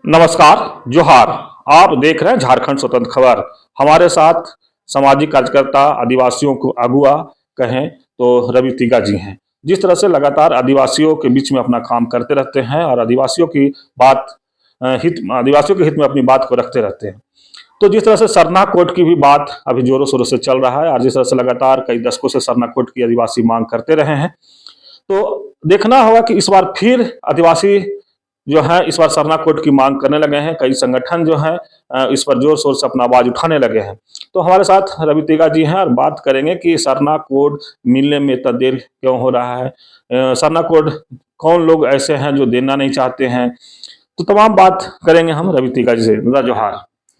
नमस्कार, जोहार। आप देख रहे हैं झारखंड स्वतंत्र खबर। हमारे साथ सामाजिक कार्यकर्ता, आदिवासियों को अगुआ कहें तो रवि तिगा जी हैं। जिस तरह से लगातार आदिवासियों के बीच में अपना काम करते रहते हैं और आदिवासियों की आदिवासियों के हित में अपनी बात को रखते रहते हैं। तो जिस तरह से सरना कोड की भी बात अभी जोरों शोरों से चल रहा है और जिस तरह से लगातार कई दशकों से सरना कोड की आदिवासी मांग करते रहे हैं, तो देखना होगा कि इस बार फिर आदिवासी जो है इस बार सरना कोड की मांग करने लगे हैं। कई संगठन जो हैं इस पर जोर शोर से अपना आवाज उठाने लगे हैं। तो हमारे साथ रवि तिगा जी हैं और बात करेंगे कि सरना कोड मिलने में इतना देर क्यों हो रहा है, सरना कोड कौन लोग ऐसे हैं जो देना नहीं चाहते हैं। तो तमाम बात करेंगे हम रवि तिगा जी से। दादा जोहार।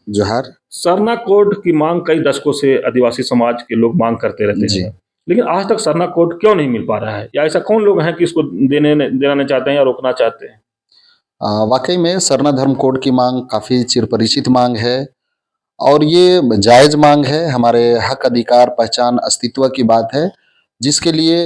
जोहार। सरना कोड की मांग कई दशकों से आदिवासी समाज के लोग मांग करते रहते जी। हैं, लेकिन आज तक सरना कोड क्यों नहीं मिल पा रहा है, या ऐसा कौन लोग हैं कि इसको देना नहीं चाहते हैं या रोकना चाहते हैं? वाकई में सरना धर्म कोड की मांग काफ़ी चिरपरिचित मांग है और ये जायज़ मांग है। हमारे हक, अधिकार, पहचान, अस्तित्व की बात है, जिसके लिए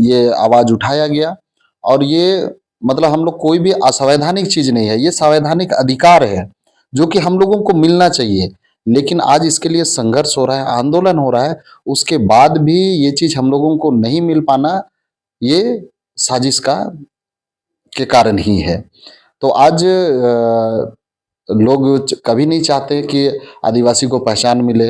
ये आवाज़ उठाया गया। और ये मतलब हम लोग कोई भी असंवैधानिक चीज़ नहीं है, ये संवैधानिक अधिकार है जो कि हम लोगों को मिलना चाहिए। लेकिन आज इसके लिए संघर्ष हो रहा है, आंदोलन हो रहा है, उसके बाद भी ये चीज़ हम लोगों को नहीं मिल पाना, ये साजिश का के कारण ही है। तो आज लोग कभी नहीं चाहते कि आदिवासी को पहचान मिले।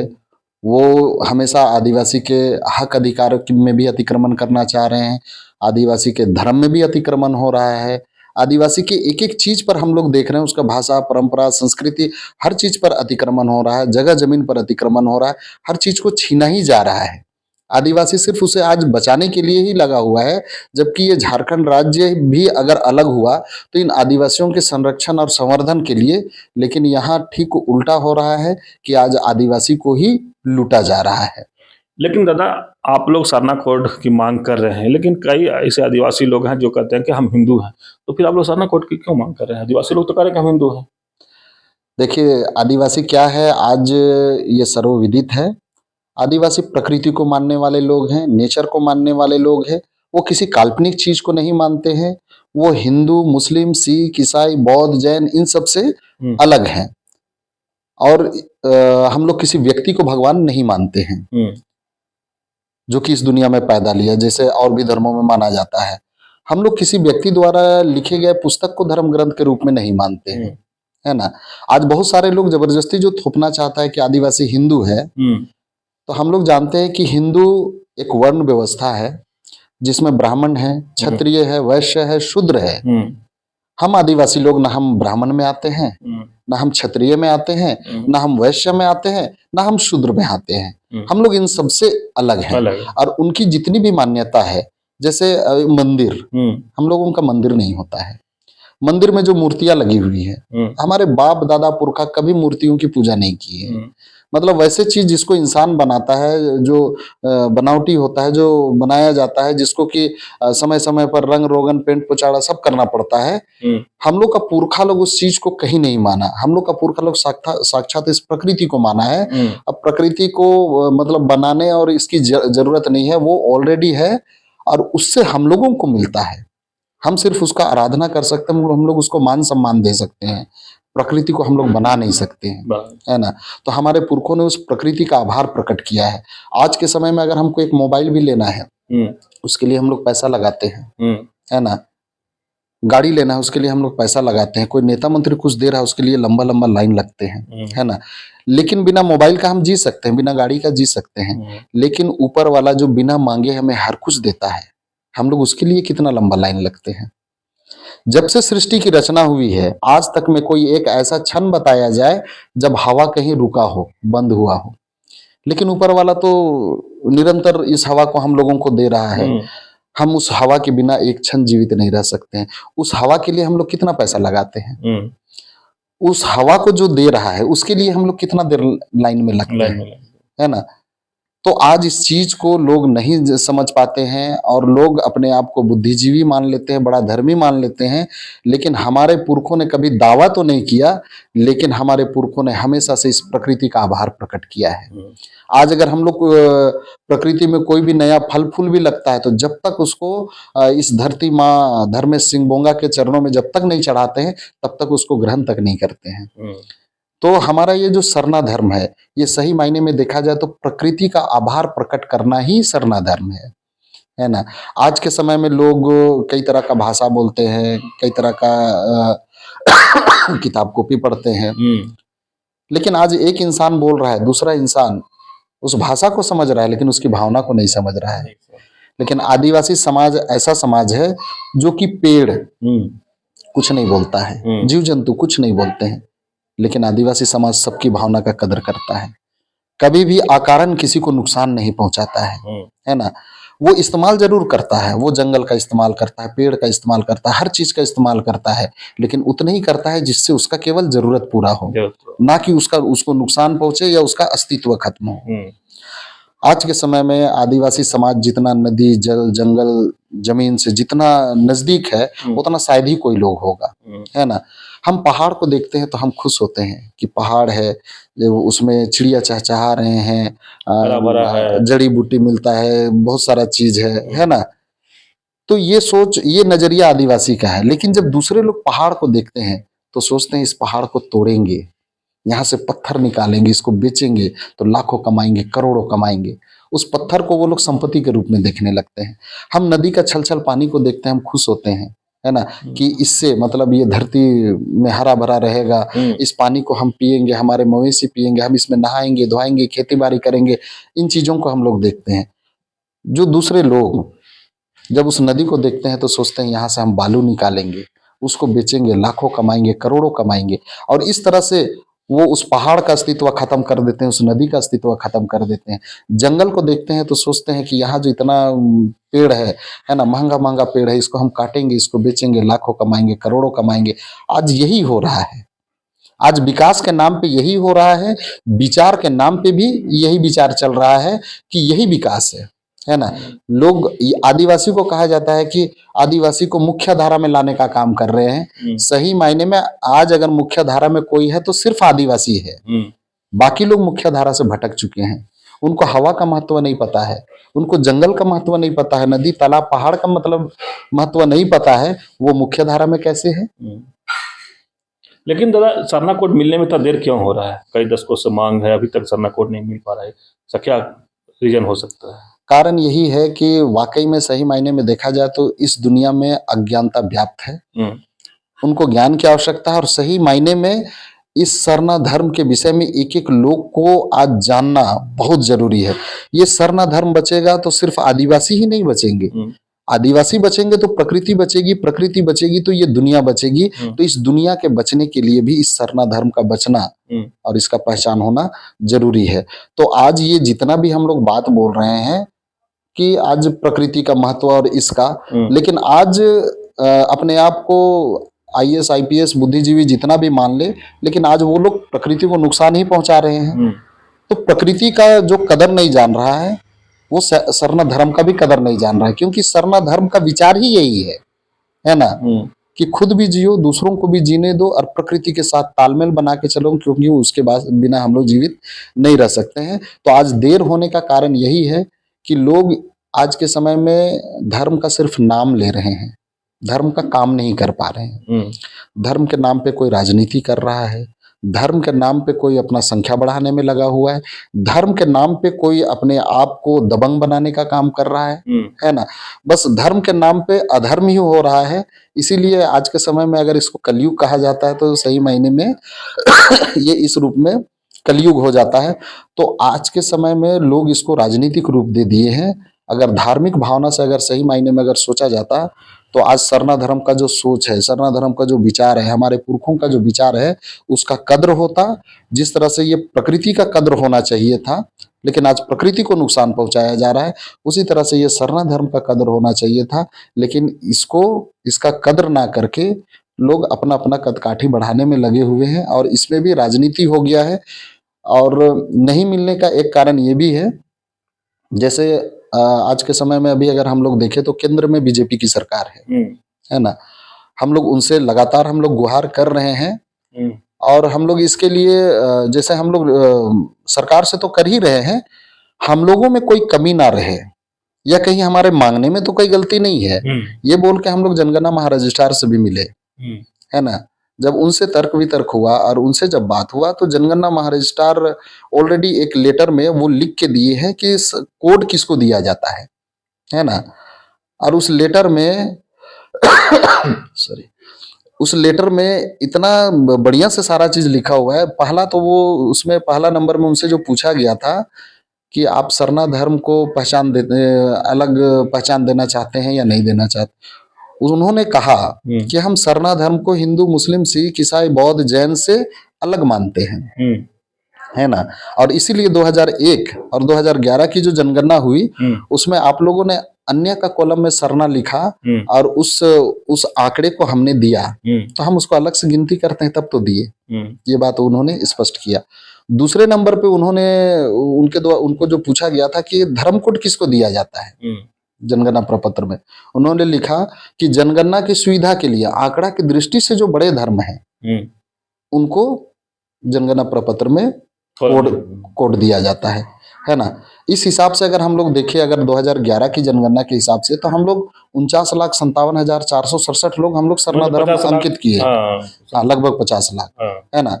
वो हमेशा आदिवासी के हक अधिकार में भी अतिक्रमण करना चाह रहे हैं, आदिवासी के धर्म में भी अतिक्रमण हो रहा है। आदिवासी की एक एक चीज पर हम लोग देख रहे हैं, उसका भाषा, परंपरा, संस्कृति, हर चीज पर अतिक्रमण हो रहा है, जगह जमीन पर अतिक्रमण हो रहा है, हर चीज को छीना ही जा रहा है। आदिवासी सिर्फ उसे आज बचाने के लिए ही लगा हुआ है, जबकि ये झारखंड राज्य भी अगर अलग हुआ तो इन आदिवासियों के संरक्षण और संवर्धन के लिए। लेकिन यहाँ ठीक उल्टा हो रहा है कि आज आदिवासी को ही लूटा जा रहा है। लेकिन दादा, आप लोग सरना कोड की मांग कर रहे हैं, लेकिन कई ऐसे आदिवासी लोग हैं जो कहते हैं कि हम हिंदू हैं। तो फिर आप लोग सरना कोड की क्यों मांग कर रहे हैं? आदिवासी लोग तो कह रहे हैं कि हम हिंदू हैं। देखिए, आदिवासी क्या है आज ये सर्वविदित है। आदिवासी प्रकृति को मानने वाले लोग हैं, नेचर को मानने वाले लोग हैं। वो किसी काल्पनिक चीज को नहीं मानते हैं। वो हिंदू, मुस्लिम, सिख, ईसाई, बौद्ध, जैन इन सब से अलग हैं। और हम लोग किसी व्यक्ति को भगवान नहीं मानते हैं जो कि इस दुनिया में पैदा लिया, जैसे और भी धर्मों में माना जाता है। हम लोग किसी व्यक्ति द्वारा लिखे गए पुस्तक को धर्म ग्रंथ के रूप में नहीं मानते हैं, है ना। आज बहुत सारे लोग जबरदस्ती जो थोपना चाहता है कि आदिवासी हिंदू है, तो हम लोग जानते हैं कि हिंदू एक वर्ण व्यवस्था है जिसमें ब्राह्मण है, क्षत्रिय है, वैश्य है, शूद्र है। हम आदिवासी लोग ना हम ब्राह्मण में आते हैं, ना हम क्षत्रिय में आते हैं, ना हम वैश्य में आते हैं, ना हम शूद्र में आते हैं। हम लोग इन सबसे अलग हैं। और उनकी जितनी भी मान्यता है, जैसे मंदिर, हम लोगों का मंदिर नहीं होता है। मंदिर में जो मूर्तियां लगी हुई है, हमारे बाप दादा पुरखा कभी मूर्तियों की पूजा नहीं की है। मतलब वैसे चीज जिसको इंसान बनाता है, जो बनावटी होता है, जो बनाया जाता है, जिसको कि समय समय पर रंग रोगन, पेंट पुचाड़ा सब करना पड़ता है। हम लोग का पुरखा लोग उस चीज को कहीं नहीं माना। हम लोग का पुरखा लोग साक्षात इस प्रकृति को माना है। अब प्रकृति को मतलब बनाने और इसकी जरूरत नहीं है, वो ऑलरेडी है और उससे हम लोगों को मिलता है। हम सिर्फ उसका आराधना कर सकते हैं, हम लोग उसको मान सम्मान दे सकते हैं। प्रकृति को हम लोग बना नहीं सकते हैं, है ना। तो हमारे पुरखों ने उस प्रकृति का आभार प्रकट किया है। आज के समय में अगर हमको एक मोबाइल भी लेना है, उसके लिए हम लोग पैसा लगाते हैं, है ना। गाड़ी लेना है, उसके लिए हम लोग पैसा लगाते हैं। कोई नेता मंत्री कुछ दे रहा है, उसके लिए लंबा लंबा लाइन लगते हैं, है ना। लेकिन बिना मोबाइल का हम जी सकते हैं, बिना गाड़ी का जी सकते हैं। लेकिन ऊपर वाला जो बिना मांगे हमें हर कुछ देता है, हम लोग उसके लिए कितना लंबा लाइन लगते हैं। जब से सृष्टि की रचना हुई है, आज तक में कोई एक ऐसा क्षण बताया जाए जब हवा कहीं रुका हो, बंद हुआ हो। लेकिन ऊपर वाला तो निरंतर इस हवा को हम लोगों को दे रहा है। हम उस हवा के बिना एक क्षण जीवित नहीं रह सकते हैं। उस हवा के लिए हम लोग कितना पैसा लगाते हैं। उस हवा को जो दे रहा है उसके लिए हम लोग कितना देर लाइन में लगते हैं, है ना। तो आज इस चीज को लोग नहीं समझ पाते हैं और लोग अपने आप को बुद्धिजीवी मान लेते हैं, बड़ा धर्मी मान लेते हैं। लेकिन हमारे पुरखों ने कभी दावा तो नहीं किया, लेकिन हमारे पुरखों ने हमेशा से इस प्रकृति का आभार प्रकट किया है। आज अगर हम लोग प्रकृति में कोई भी नया फल फूल भी लगता है, तो जब तक उसको इस धरती माँ धर्मेश सिंह बोंगा के चरणों में जब तक नहीं चढ़ाते हैं, तब तक उसको ग्रहण तक नहीं करते हैं। तो हमारा ये जो सरना धर्म है, ये सही मायने में देखा जाए तो प्रकृति का आभार प्रकट करना ही सरना धर्म है ना। आज के समय में लोग कई तरह का भाषा बोलते हैं, कई तरह का किताब कॉपी पढ़ते हैं, लेकिन आज एक इंसान बोल रहा है, दूसरा इंसान उस भाषा को समझ रहा है लेकिन उसकी भावना को नहीं समझ रहा है। लेकिन आदिवासी समाज ऐसा समाज है जो कि पेड़ कुछ नहीं बोलता है, जीव जंतु कुछ नहीं बोलते हैं, लेकिन आदिवासी समाज सबकी भावना का कदर करता है। कभी भी अकारण किसी को नुकसान नहीं पहुंचाता है ना। वो इस्तेमाल जरूर करता है, वो जंगल का इस्तेमाल करता है, पेड़ का इस्तेमाल करता है, हर चीज का इस्तेमाल करता है, लेकिन उतना ही करता है जिससे उसका केवल जरूरत पूरा हो, ना कि उसको नुकसान पहुंचे या उसका अस्तित्व खत्म हो। आज के समय में आदिवासी समाज जितना नदी जल जंगल जमीन से जितना नजदीक है, उतना शायद ही कोई लोग होगा, है ना। हम पहाड़ को देखते हैं तो हम खुश होते हैं कि पहाड़ है, उसमें चिड़िया चहचहा रहे हैं, हरा भरा है, जड़ी बूटी मिलता है, बहुत सारा चीज है ना। तो ये सोच, ये नजरिया आदिवासी का है। लेकिन जब दूसरे लोग पहाड़ को देखते हैं तो सोचते हैं इस पहाड़ को तोड़ेंगे, यहाँ से पत्थर निकालेंगे, इसको बेचेंगे तो लाखों कमाएंगे, करोड़ों कमाएंगे। उस पत्थर को वो लोग संपत्ति के रूप में देखने लगते हैं। हम नदी का छल छल पानी को देखते हैं, हम खुश होते हैं, है ना, कि इससे मतलब ये धरती में हरा भरा रहेगा, इस पानी को हम पिएंगे, हमारे मवेशी पिएंगे, हम इसमें नहाएंगे धोएंगे, खेती बाड़ी करेंगे। इन चीजों को हम लोग देखते हैं। जो दूसरे लोग जब उस नदी को देखते हैं तो सोचते हैं यहाँ से हम बालू निकालेंगे, उसको बेचेंगे, लाखों कमाएंगे, करोड़ों कमाएंगे, और इस तरह से वो उस पहाड़ का अस्तित्व खत्म कर देते हैं, उस नदी का अस्तित्व खत्म कर देते हैं। जंगल को देखते हैं तो सोचते हैं कि यहाँ जो इतना पेड़ है ना, महंगा महंगा पेड़ है, इसको हम काटेंगे, इसको बेचेंगे, लाखों कमाएंगे, करोड़ों कमाएंगे। आज यही हो रहा है। आज विकास के नाम पे यही हो रहा है, विचार के नाम पे भी यही विचार चल रहा है कि यही विकास है ना। लोग, आदिवासी को कहा जाता है कि आदिवासी को मुख्य धारा में लाने का काम कर रहे हैं। सही मायने में आज अगर मुख्य धारा में कोई है तो सिर्फ आदिवासी है। बाकी लोग मुख्य धारा से भटक चुके हैं। उनको हवा का महत्व नहीं पता है, उनको जंगल का महत्व नहीं पता है, नदी तालाब पहाड़ का मतलब महत्व नहीं पता है। वो मुख्य धारा में कैसे है? लेकिन दादा, सरना कोड मिलने में इतना देर क्यों हो रहा है? कई दशकों से मांग है, अभी तक सरना कोड नहीं मिल पा रहा है। इसका क्या रीजन हो सकता है? कारण यही है कि वाकई में सही मायने में देखा जाए तो इस दुनिया में अज्ञानता व्याप्त है। उनको ज्ञान की आवश्यकता है, और सही मायने में इस सरना धर्म के विषय में एक एक लोग को आज जानना बहुत जरूरी है। ये सरना धर्म बचेगा तो सिर्फ आदिवासी ही नहीं बचेंगे, आदिवासी बचेंगे तो प्रकृति बचेगी, प्रकृति बचेगी तो ये दुनिया बचेगी। तो इस दुनिया के बचने के लिए भी इस सरना धर्म का बचना और इसका पहचान होना जरूरी है। तो आज ये जितना भी हम लोग बात बोल रहे हैं कि आज प्रकृति का महत्व और इसका, लेकिन आज अपने आप को IAS IPS बुद्धिजीवी जितना भी मान ले, लेकिन आज वो लोग प्रकृति को नुकसान ही पहुंचा रहे हैं। तो प्रकृति का जो कदर नहीं जान रहा है, वो सरना धर्म का भी कदर नहीं जान रहा है, क्योंकि सरना धर्म का विचार ही यही है ना, कि खुद भी जियो, दूसरों को भी जीने दो, और प्रकृति के साथ तालमेल बना के चलो, क्योंकि उसके बाद बिना हम लोग जीवित नहीं रह सकते हैं। तो आज देर होने का कारण यही है कि लोग आज के समय में धर्म का सिर्फ नाम ले रहे हैं, धर्म का काम नहीं कर पा रहे हैं। धर्म के नाम पे कोई राजनीति कर रहा है, धर्म के नाम पे कोई अपना संख्या बढ़ाने में लगा हुआ है, धर्म के नाम पे कोई अपने आप को दबंग बनाने का काम कर रहा है ना। बस धर्म के नाम पे अधर्म ही हो रहा है। इसीलिए आज के समय में अगर इसको कलयुग कहा जाता है तो सही मायने में ये इस रूप में कलयुग हो जाता है। तो आज के समय में लोग इसको राजनीतिक रूप दे दिए हैं। अगर धार्मिक भावना से अगर सही मायने में अगर सोचा जाता तो आज सरना धर्म का जो सोच है, सरना धर्म का जो विचार है, हमारे पुरखों का जो विचार है, उसका कद्र होता। जिस तरह से ये प्रकृति का कद्र होना चाहिए था, लेकिन आज प्रकृति को नुकसान पहुंचाया जा रहा है, उसी तरह से ये सरना धर्म का कद्र होना चाहिए था। लेकिन इसका कद्र ना करके लोग अपना अपना कदकाठी बढ़ाने में लगे हुए हैं, और इसमें भी राजनीति हो गया है। और नहीं मिलने का एक कारण ये भी है जैसे आज के समय में अभी अगर हम लोग देखें तो केंद्र में बीजेपी की सरकार है ना। हम लोग उनसे लगातार हम लोग गुहार कर रहे हैं और हम लोग इसके लिए जैसे हम लोग सरकार से तो कर ही रहे हैं, हम लोगों में कोई कमी ना रहे या कहीं हमारे मांगने में तो कोई गलती नहीं है, ये बोल के हम लोग जनगणना महारजिस्ट्रार से भी मिले, है ना। जब उनसे तर्क वितर्क हुआ और उनसे जब बात हुआ तो जनगणना महारजिस्ट्रार ऑलरेडी एक लेटर में वो लिख के दिए हैं कि कोड किसको दिया जाता है ना। और उस लेटर में सॉरी, उस लेटर में इतना बढ़िया से सारा चीज लिखा हुआ है। पहला तो वो उसमें पहला नंबर में उनसे जो पूछा गया था कि आप सरना धर्म को अलग पहचान देना चाहते हैं या नहीं देना चाहते, उन्होंने कहा कि हम सरना धर्म को हिंदू मुस्लिम सिख ईसाई बौद्ध जैन से अलग मानते हैं, है ना। और इसीलिए 2001 और 2011 की जो जनगणना हुई उसमें आप लोगों ने अन्य का कॉलम में सरना लिखा और उस आंकड़े को हमने दिया, तो हम उसको अलग से गिनती करते हैं तब तो दिए। ये बात उन्होंने स्पष्ट किया। दूसरे नंबर पे उन्होंने उनको जो पूछा गया था कि धर्म कोड किसको दिया जाता है जनगणना प्रपत्र में, उन्होंने लिखा कि जनगणना की सुविधा के लिए आंकड़ा की दृष्टि से जो बड़े धर्म हैं उनको जनगणना प्रपत्र में कोड दिया जाता है ना। इस हिसाब से अगर हम लोग देखें, अगर 2011 की जनगणना के हिसाब से तो हम लोग 49,57,467 लोग हम लोग सरना धर्म अंकित किए, हाँ लगभग 50 लाख, है ना।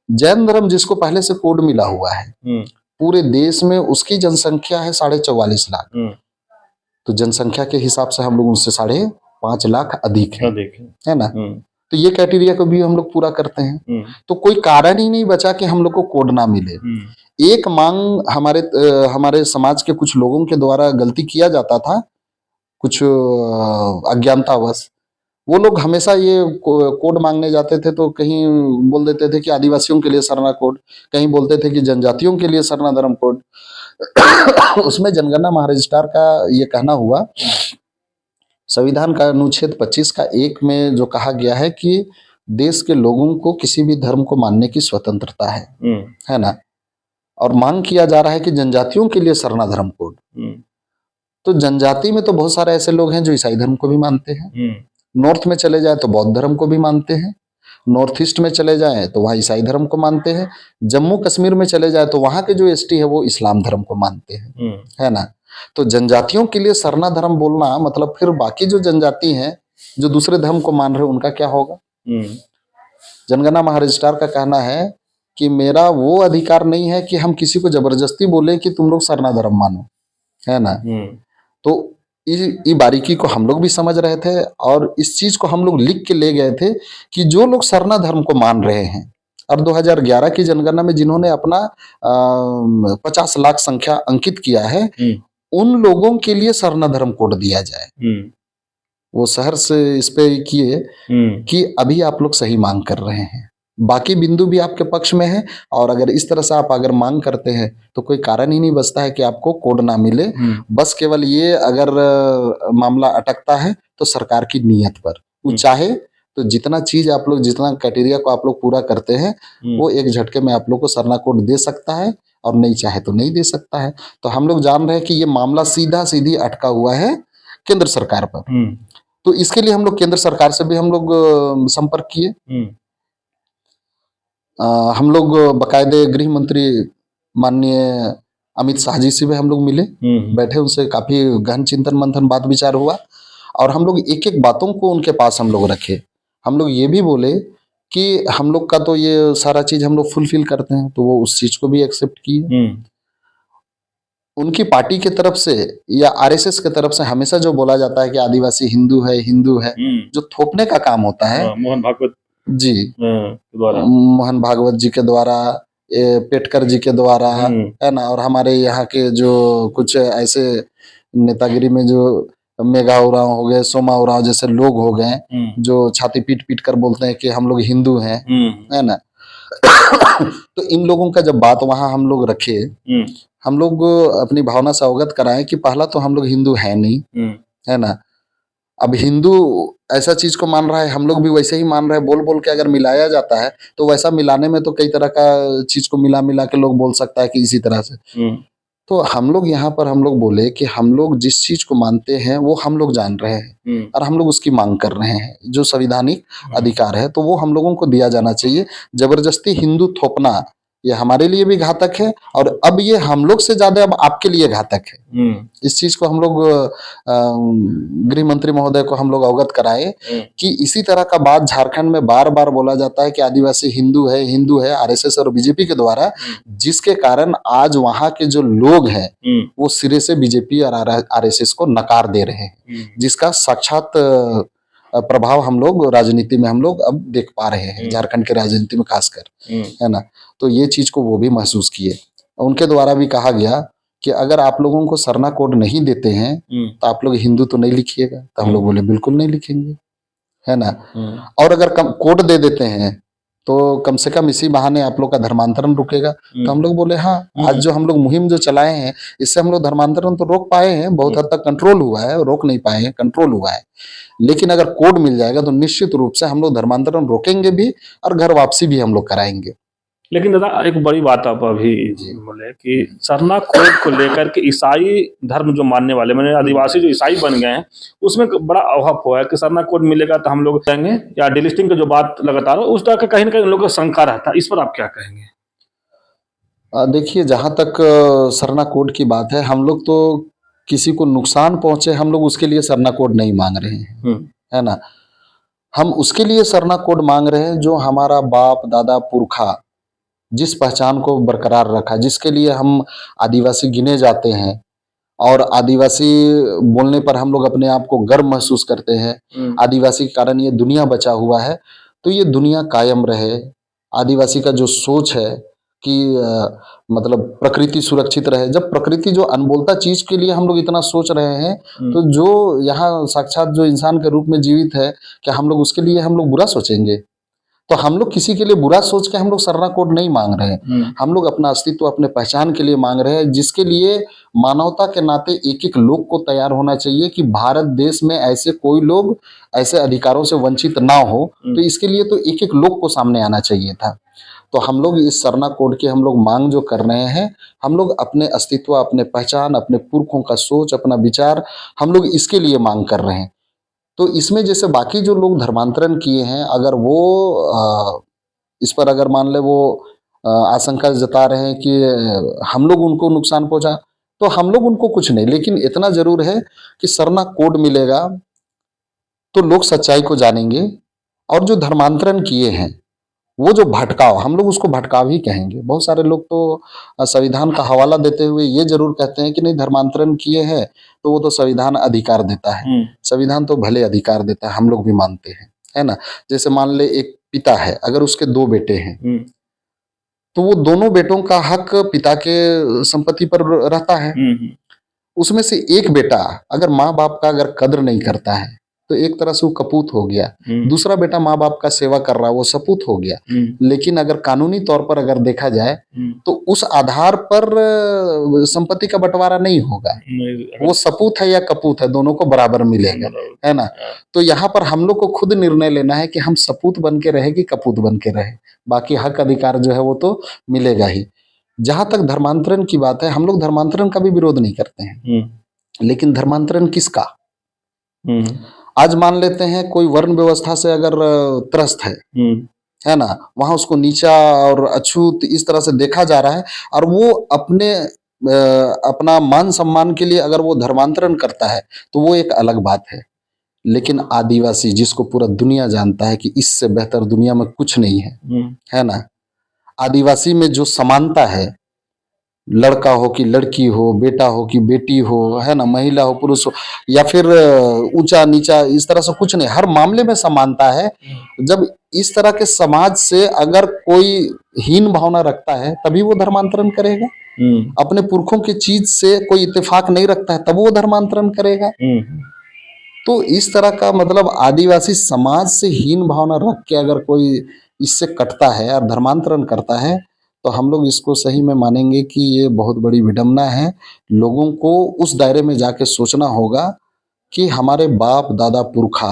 जैन धर्म जिसको पहले से कोड मिला हुआ है पूरे देश में, उसकी जनसंख्या है 44.5 लाख, तो जनसंख्या के हिसाब से हम लोग उनसे 5.5 लाख अधिक है ना। तो ये क्राइटेरिया को भी हम लोग पूरा करते हैं, तो कोई कारण ही नहीं बचा कि हम लोग को कोड ना मिले। एक मांग हमारे समाज के कुछ लोगों के द्वारा गलती किया जाता था, कुछ अज्ञानतावश वो लोग हमेशा ये कोड मांगने जाते थे तो कहीं बोल देते थे कि आदिवासियों के लिए सरना कोड, कहीं बोलते थे कि जनजातियों के लिए सरना धर्म कोड। उसमें जनगणना महारजिस्ट्रार का ये कहना हुआ, संविधान का अनुच्छेद 25 का 1 में जो कहा गया है कि देश के लोगों को किसी भी धर्म को मानने की स्वतंत्रता है ना। और मांग किया जा रहा है कि जनजातियों के लिए सरना धर्म कोड, तो जनजाति में तो बहुत सारे ऐसे लोग हैं जो ईसाई धर्म को भी मानते हैं, नॉर्थ में चले जाए तो बौद्ध धर्म को भी मानते हैं, नॉर्थ ईस्ट में चले जाए तो वहाँ ईसाई धर्म को मानते हैं, जम्मू कश्मीर में चले जाए तो वहाँ के जो एसटी है वो इस्लाम धर्म को मानते हैं, है ना। तो जनजातियों के लिए सरना धर्म बोलना मतलब फिर बाकी जो जनजाति हैं जो दूसरे धर्म को मान रहे उनका क्या होगा। जनगणना महारजिस्ट्रार का कहना है कि मेरा वो अधिकार नहीं है कि हम किसी को जबरदस्ती बोले कि तुम लोग सरना धर्म मानो, है ना। तो इस बारीकी को हम लोग भी समझ रहे थे और इस चीज को हम लोग लिख के ले गए थे कि जो लोग सरना धर्म को मान रहे हैं और 2011 की जनगणना में जिन्होंने अपना 50 लाख संख्या अंकित किया है उन लोगों के लिए सरना धर्म कोड दिया जाए। वो शहर से इस पे किए कि अभी आप लोग सही मांग कर रहे हैं, बाकी बिंदु भी आपके पक्ष में है और अगर इस तरह से आप अगर मांग करते हैं तो कोई कारण ही नहीं बचता है कि आपको कोड ना मिले। बस केवल ये अगर मामला अटकता है तो सरकार की नीयत पर, वो चाहे तो जितना चीज आप लोग जितना क्राइटेरिया को आप लोग पूरा करते हैं वो एक झटके में आप लोग को सरना कोड दे सकता है और नहीं चाहे तो नहीं दे सकता है। तो हम लोग जान रहे हैं कि ये मामला सीधा सीधी अटका हुआ है केंद्र सरकार पर, तो इसके लिए हम लोग केंद्र सरकार से भी हम लोग संपर्क किए। हम लोग बकायदे गृह मंत्री माननीय अमित शाह जी से भी हम लोग मिले, बैठे, उनसे काफी गहन चिंतन मंथन बात विचार हुआ और हम लोग एक एक बातों को उनके पास हम लोग रखे। हम लोग ये भी बोले कि हम लोग का तो ये सारा चीज हम लोग फुलफिल करते हैं, तो वो उस चीज को भी एक्सेप्ट किए। उनकी पार्टी की तरफ से या आरएसएस की तरफ से हमेशा जो बोला जाता है कि आदिवासी हिंदू है, जो थोपने का काम होता है मोहन भागवत जी द्वारा, मोहन भागवत जी के द्वारा, पेटकर जी के द्वारा, है ना। और हमारे यहाँ के जो कुछ ऐसे नेतागिरी में जो मेघा उरांव हो गए, सोमा उरांव जैसे लोग हो गए जो छाती पीट पीट कर बोलते हैं कि हम लोग हिंदू हैं, है ना। तो इन लोगों का जब बात वहां हम लोग रखे, हम लोग अपनी भावना से अवगत कराएं कि पहला तो हम लोग हिंदू है नहीं, है ना। अब हिंदू ऐसा चीज को मान रहा है, हम लोग भी वैसे ही मान रहे हैं, बोल बोल के अगर मिलाया जाता है तो वैसा मिलाने में तो कई तरह का चीज को मिला मिला के लोग बोल सकता है कि इसी तरह से तो हम लोग यहाँ पर हम लोग बोले कि हम लोग जिस चीज को मानते हैं वो हम लोग जान रहे हैं और हम लोग उसकी मांग कर रहे हैं। जो संवैधानिक अधिकार है तो वो हम लोगों को दिया जाना चाहिए। जबरदस्ती हिंदू थोपना ये हमारे लिए भी घातक है और अब ये हम लोग से ज्यादा अब आपके लिए घातक है। इस चीज को हम लोग गृह मंत्री महोदय को हम लोग अवगत कराए कि इसी तरह का बात झारखंड में बार बार बोला जाता है कि आदिवासी हिंदू है आरएसएस और बीजेपी के द्वारा, जिसके कारण आज वहां के जो लोग हैं वो सिरे से बीजेपी और आरएसएस को नकार दे रहे हैं, जिसका साक्षात प्रभाव हम लोग राजनीति में हम लोग अब देख पा रहे हैं, झारखंड के राजनीति में खासकर, है ना। तो ये चीज को वो भी महसूस किए। उनके द्वारा भी कहा गया कि अगर आप लोगों को सरना कोड नहीं देते हैं तो आप लोग हिंदू तो नहीं लिखिएगा। तो हम लोग बोले बिल्कुल नहीं लिखेंगे, है ना। और अगर कोड दे देते हैं तो कम से कम इसी बहाने आप लोग का धर्मांतरण रुकेगा। तो हम लोग बोले हाँ, आज जो हम लोग मुहिम जो चलाए हैं इससे हम लोग धर्मांतरण तो रोक पाए हैं, बहुत हद तक कंट्रोल हुआ है, रोक नहीं पाए हैं, कंट्रोल हुआ है। लेकिन अगर कोड मिल जाएगा तो निश्चित रूप से हम लोग धर्मांतरण रोकेंगे भी और घर वापसी भी हम लोग कराएंगे। लेकिन दादा एक बड़ी बात आप अभी बोले कि सरना कोड को लेकर के ईसाई धर्म जो मानने वाले मैंने आदिवासी जो ईसाई बन गए हैं उसमें बड़ा अभाव हुआ है कि सरना कोड मिलेगा तो हम लोग जाएंगे, या डिलिस्टिंग की जो बात लगातार हो उस तरह का कहीं ना कहीं उन लोगों को शंका रहता है। इस पर आप क्या कहेंगे? देखिए, जहां तक सरना कोड की बात है, हम लोग तो किसी को नुकसान पहुंचे हम लोग उसके लिए सरना कोड नहीं मांग रहे हैं, है ना। हम उसके लिए सरना कोड मांग रहे हैं जो हमारा बाप दादा पुरखा जिस पहचान को बरकरार रखा, जिसके लिए हम आदिवासी गिने जाते हैं और आदिवासी बोलने पर हम लोग अपने आप को गर्व महसूस करते हैं। आदिवासी के कारण ये दुनिया बचा हुआ है, तो ये दुनिया कायम रहे। आदिवासी का जो सोच है कि मतलब प्रकृति सुरक्षित रहे। जब प्रकृति जो अनबोलता चीज के लिए हम लोग इतना सोच रहे हैं तो जो यहाँ साक्षात जो इंसान के रूप में जीवित है, क्या हम लोग उसके लिए हम लोग बुरा सोचेंगे? तो हम लोग किसी के लिए बुरा सोच के हम लोग सरना कोड नहीं मांग रहे हैं। हम लोग अपना अस्तित्व अपने पहचान के लिए मांग रहे हैं, जिसके लिए मानवता के नाते एक एक लोग को तैयार होना चाहिए कि भारत देश में ऐसे कोई लोग ऐसे अधिकारों से वंचित ना हो। तो इसके लिए तो एक एक लोग को सामने आना चाहिए था। तो हम लोग इस सरना कोड की हम लोग मांग जो कर रहे हैं, हम लोग अपने अस्तित्व अपने पहचान अपने पुरखों का सोच अपना विचार हम लोग इसके लिए मांग कर रहे हैं। तो इसमें जैसे बाकी जो लोग धर्मांतरण किए हैं, अगर वो इस पर अगर मान ले वो आशंका जता रहे हैं कि हम लोग उनको नुकसान पहुंचा, तो हम लोग उनको कुछ नहीं, लेकिन इतना जरूर है कि सरना कोड मिलेगा तो लोग सच्चाई को जानेंगे। और जो धर्मांतरण किए हैं वो जो भटकाव, हम लोग उसको भटकाव ही कहेंगे। बहुत सारे लोग तो संविधान का हवाला देते हुए ये जरूर कहते हैं कि नहीं धर्मांतरण किए हैं तो वो तो संविधान अधिकार देता है। संविधान तो भले अधिकार देता है, हम लोग भी मानते हैं, है ना। जैसे मान ले एक पिता है, अगर उसके 2 बेटे हैं तो वो दोनों बेटों का हक पिता के संपत्ति पर रहता है। उसमें से एक बेटा अगर माँ बाप का अगर कद्र नहीं करता है तो एक तरह से वो कपूत हो गया। दूसरा बेटा माँ बाप का सेवा कर रहा है, वो सपूत हो गया। लेकिन अगर कानूनी तौर पर अगर देखा जाए तो उस आधार पर संपत्ति का बंटवारा नहीं होगा। वो सपूत है या कपूत है, दोनों को बराबर मिलेगा, है ना। तो यहाँ पर हम लोग को खुद निर्णय लेना है कि हम सपूत बन के रहे कि कपूत बन के रहे, बाकी हक अधिकार जो है वो तो मिलेगा ही। जहां तक धर्मांतरण की बात है, हम लोग धर्मांतरण का भी विरोध नहीं करते हैं, लेकिन धर्मांतरण किसका? आज मान लेते हैं कोई वर्ण व्यवस्था से अगर त्रस्त है ना, वहां उसको नीचा और अछूत इस तरह से देखा जा रहा है और वो अपने अपना मान सम्मान के लिए अगर वो धर्मांतरण करता है तो वो एक अलग बात है। लेकिन आदिवासी जिसको पूरा दुनिया जानता है कि इससे बेहतर दुनिया में कुछ नहीं है ना। आदिवासी में जो समानता है, लड़का हो कि लड़की हो, बेटा हो कि बेटी हो, है ना, महिला हो पुरुष हो, या फिर ऊंचा नीचा इस तरह से कुछ नहीं, हर मामले में समानता है। जब इस तरह के समाज से अगर कोई हीन भावना रखता है तभी वो धर्मांतरण करेगा। अपने पुरखों की चीज से कोई इत्तेफाक नहीं रखता है तब वो धर्मांतरण करेगा। तो इस तरह का मतलब आदिवासी समाज से हीन भावना रख के अगर कोई इससे कटता है और धर्मांतरण करता है तो हम लोग इसको सही में मानेंगे कि ये बहुत बड़ी विडंबना है। लोगों को उस दायरे में जाके सोचना होगा कि हमारे बाप दादा पुरखा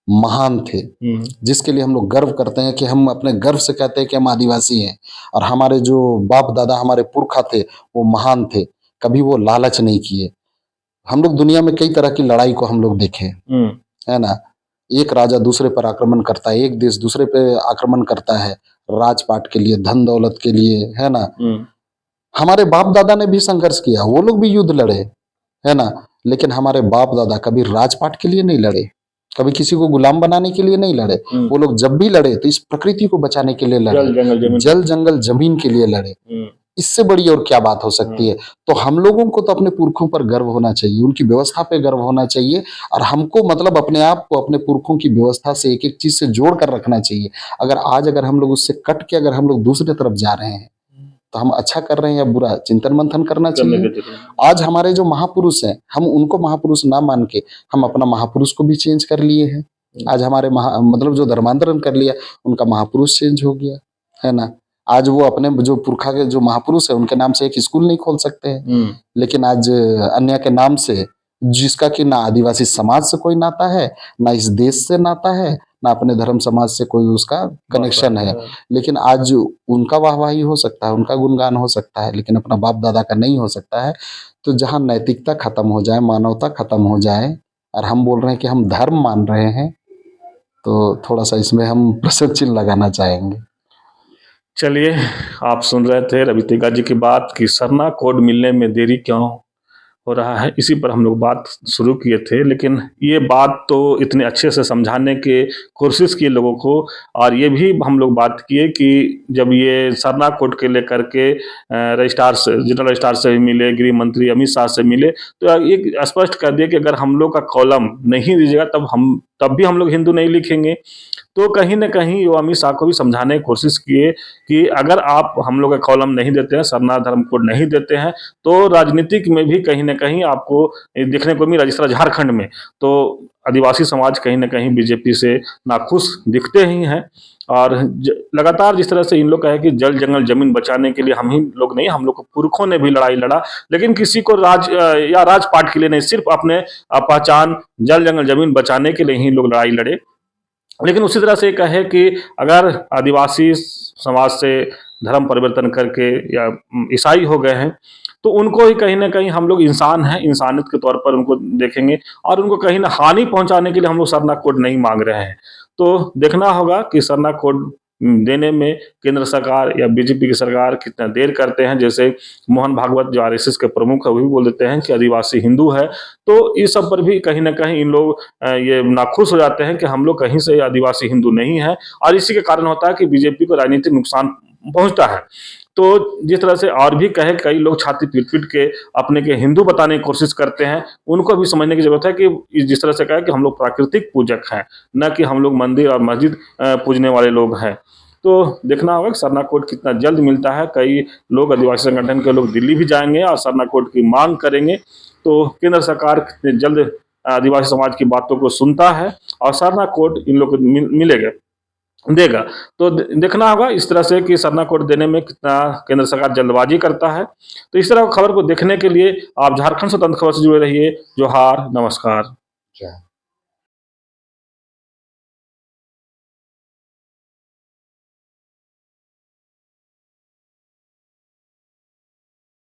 महान थे, जिसके लिए हम लोग गर्व करते हैं कि हम अपने गर्व से कहते हैं कि हम आदिवासी हैं, और हमारे जो बाप दादा हमारे पुरखा थे वो महान थे। कभी वो लालच नहीं किए। हम लोग दुनिया में कई तरह की लड़ाई को हम लोग देखे, है ना। एक राजा दूसरे पर आक्रमण करता है, एक देश दूसरे पे आक्रमण करता है, राजपाट के लिए, धन दौलत के लिए, है ना। हमारे बाप दादा ने भी संघर्ष किया, वो लोग भी युद्ध लड़े, है ना। लेकिन हमारे बाप दादा कभी राजपाट के लिए नहीं लड़े, कभी किसी को गुलाम बनाने के लिए नहीं लड़े। वो लोग जब भी लड़े तो इस प्रकृति को बचाने के लिए लड़े, जल जंगल जमीन के लिए लड़े। इससे बड़ी और क्या बात हो सकती है। तो हम लोगों को तो अपने पुरखों पर गर्व होना चाहिए, उनकी व्यवस्था पे गर्व होना चाहिए, और हमको मतलब अपने आप को अपने पुरखों की व्यवस्था से एक एक चीज से जोड़ कर रखना चाहिए। अगर हम लोग उससे कट के अगर हम लोग दूसरी तरफ जा रहे हैं तो हम अच्छा कर रहे हैं या बुरा, चिंतन मंथन करना चाहिए। आज हमारे जो महापुरुष हैं, हम उनको महापुरुष ना मान के हम अपना महापुरुष को भी चेंज कर लिए हैं। आज हमारे मतलब जो धर्मांतरण कर लिया, उनका महापुरुष चेंज हो गया, है ना। आज वो अपने जो पुरखा के जो महापुरुष है उनके नाम से एक स्कूल नहीं खोल सकते हैं, लेकिन आज अन्य के नाम से, जिसका कि ना आदिवासी समाज से कोई नाता है, ना इस देश से नाता है, ना अपने धर्म समाज से कोई उसका कनेक्शन है, लेकिन आज उनका वाहवाही हो सकता है, उनका गुणगान हो सकता है, लेकिन अपना बाप दादा का नहीं हो सकता है। तो जहाँ नैतिकता खत्म हो जाए, मानवता खत्म हो जाए, और हम बोल रहे हैं कि हम धर्म मान रहे हैं, तो थोड़ा सा इसमें हम प्रश्न चिन्ह लगाना चाहेंगे। चलिए, आप सुन रहे थे रवि तेगा जी की बात कि सरना कोड मिलने में देरी क्यों हो रहा है, इसी पर हम लोग बात शुरू किए थे। लेकिन ये बात तो इतने अच्छे से समझाने की कोशिश की लोगों को, और ये भी हम लोग बात किए कि जब ये सरना कोड के लेकर के रजिस्ट्रार से, जनरल रजिस्ट्रार से मिले, गृह मंत्री अमित शाह से मिले, तो एक स्पष्ट कर दिया कि अगर हम लोग का कॉलम नहीं दीजिएगा तब भी हम लोग हिंदू नहीं लिखेंगे। तो कहीं ना कहीं वो अमित शाह को भी समझाने की कोशिश किए कि अगर आप हम लोग का कॉलम नहीं देते हैं, सरना धर्म कोड नहीं देते हैं, तो राजनीतिक में भी कहीं ना कहीं आपको देखने को मिला। जिस तरह झारखंड में तो आदिवासी समाज कहीं ना कहीं बीजेपी से नाखुश दिखते ही हैं, और लगातार जिस तरह से इन लोग कहे कि जल जंगल जमीन बचाने के लिए हम ही लोग नहीं, हम लोग को पुरखों ने भी लड़ाई लड़ा, लेकिन किसी को या राजपाट के लिए नहीं, सिर्फ अपने पहचान जल जंगल जमीन बचाने के लिए ही लोग लड़ाई लड़े। लेकिन उसी तरह से कहे कि अगर आदिवासी समाज से धर्म परिवर्तन करके या ईसाई हो गए हैं, तो उनको ही कहीं ना कहीं हम लोग इंसान हैं, इंसानियत के तौर पर उनको देखेंगे, और उनको कहीं ना हानि पहुंचाने के लिए हम लोग सरना कोड नहीं मांग रहे हैं। तो देखना होगा कि सरना कोड देने में केंद्र सरकार या बीजेपी की सरकार कितना देर करते हैं। जैसे मोहन भागवत जो आरएसएस के प्रमुख है, वो भी बोल देते हैं कि आदिवासी हिंदू है, तो इस सब पर भी कहीं ना कहीं इन लोग ये नाखुश हो जाते हैं कि हम लोग कहीं से आदिवासी हिंदू नहीं है, और इसी के कारण होता है कि बीजेपी को राजनीतिक नुकसान पहुंचता है। तो जिस तरह से और भी कहे, कई लोग छाती पीट पीट के अपने के हिंदू बताने की कोशिश करते हैं, उनको भी समझने की जरूरत है कि जिस तरह से कहे कि हम लोग प्राकृतिक पूजक हैं, न कि हम लोग मंदिर और मस्जिद पूजने वाले लोग हैं। तो देखना होगा कि सरना कोड कितना जल्द मिलता है। कई लोग आदिवासी संगठन के लोग दिल्ली भी जाएंगे और सरना कोड की मांग करेंगे। तो केंद्र सरकार कितने जल्द आदिवासी समाज की बातों को सुनता है और सरना कोड इन लोग को देगा। तो देखना होगा इस तरह से कि सरना कोड देने में कितना केंद्र सरकार जल्दबाजी करता है। तो इस तरह खबर को देखने के लिए आप झारखंड स्वतंत्र खबर से जुड़े रहिए। जोहार, नमस्कार।